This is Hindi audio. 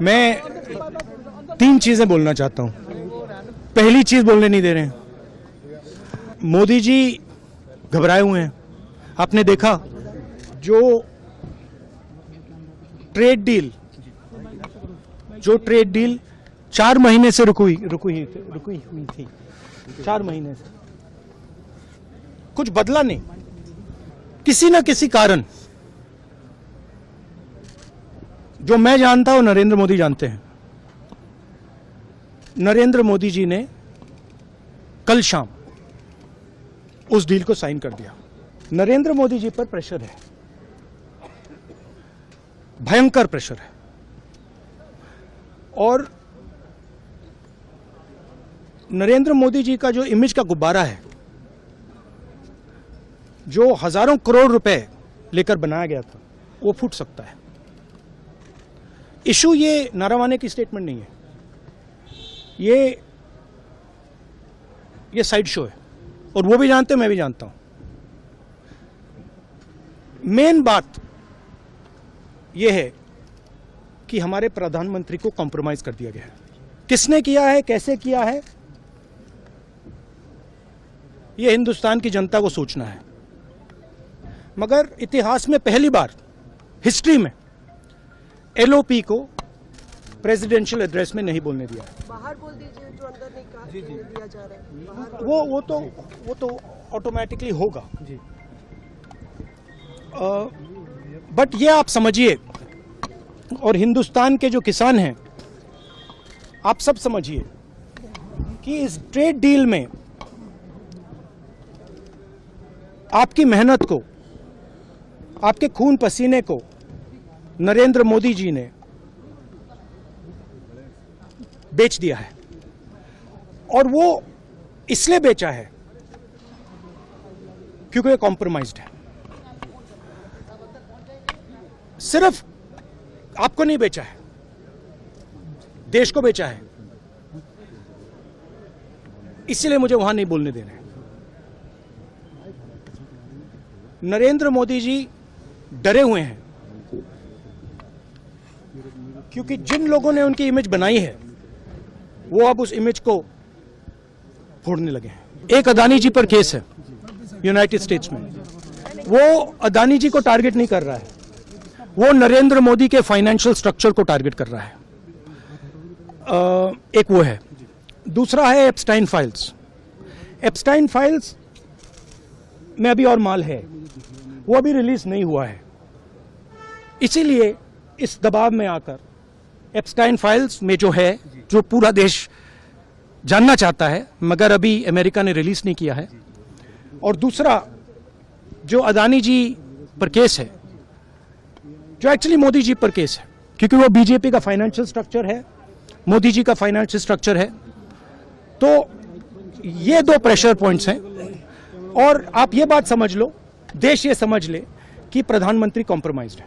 मैं तीन चीजें बोलना चाहता हूं। पहली चीज बोलने नहीं दे रहे हैं, मोदी जी घबराए हुए हैं। आपने देखा जो ट्रेड डील 4 महीने से रुकी हुई थी 4 महीने से कुछ बदला नहीं। किसी न किसी कारण, जो मैं जानता हूं नरेंद्र मोदी जानते हैं, नरेंद्र मोदी जी ने कल शाम उस डील को साइन कर दिया। नरेंद्र मोदी जी पर प्रेशर है, भयंकर प्रेशर है, और नरेंद्र मोदी जी का जो इमेज का गुब्बारा है, जो हजारों करोड़ रुपए लेकर बनाया गया था, वो फूट सकता है। इशू ये नारावाने की स्टेटमेंट नहीं है, ये साइड शो है, और वो भी जानते हैं, मैं भी जानता हूं। मेन बात यह है कि हमारे प्रधानमंत्री को कॉम्प्रोमाइज कर दिया गया है। किसने किया है, कैसे किया है, यह हिंदुस्तान की जनता को सोचना है। मगर इतिहास में पहली बार हिस्ट्री में एलओपी को प्रेसिडेंशियल एड्रेस में नहीं बोलने दिया है। बाहर बोल दीजिए, जो अंदर नहीं कहा दिया जा रहा है। वो तो ऑटोमेटिकली होगा जी। बट ये आप समझिए, और हिंदुस्तान के जो किसान हैं, आप सब समझिए कि इस ट्रेड डील में आपकी मेहनत को, आपके खून पसीने को नरेंद्र मोदी जी ने बेच दिया है। और वो इसलिए बेचा है क्योंकि ये कॉम्प्रोमाइज्ड है। सिर्फ आपको नहीं बेचा है, देश को बेचा है। इसलिए मुझे वहां नहीं बोलने देना है। नरेंद्र मोदी जी डरे हुए हैं, क्योंकि जिन लोगों ने उनकी इमेज बनाई है, वो अब उस इमेज को फोड़ने लगे हैं। एक अदानी जी पर केस है यूनाइटेड स्टेट्स में। वो अदानी जी को टारगेट नहीं कर रहा है, वो नरेंद्र मोदी के फाइनेंशियल स्ट्रक्चर को टारगेट कर रहा है। एक वो है। दूसरा है एप्स्टाइन फाइल्स। एप्स्टाइन फाइल्स में अभी और माल है, वो अभी रिलीज नहीं हुआ है। इसीलिए इस दबाव में आकर एप्स्टाइन फाइल्स में जो है, जो पूरा देश जानना चाहता है, मगर अभी अमेरिका ने रिलीज नहीं किया है। और दूसरा जो अदानी जी पर केस है, जो एक्चुअली मोदी जी पर केस है, क्योंकि वो बीजेपी का फाइनेंशियल स्ट्रक्चर है, मोदी जी का फाइनेंशियल स्ट्रक्चर है। तो ये 2 प्रेशर पॉइंट्स हैं। और आप ये बात समझ लो, देश ये समझ ले कि प्रधानमंत्री कॉम्प्रोमाइज्ड है।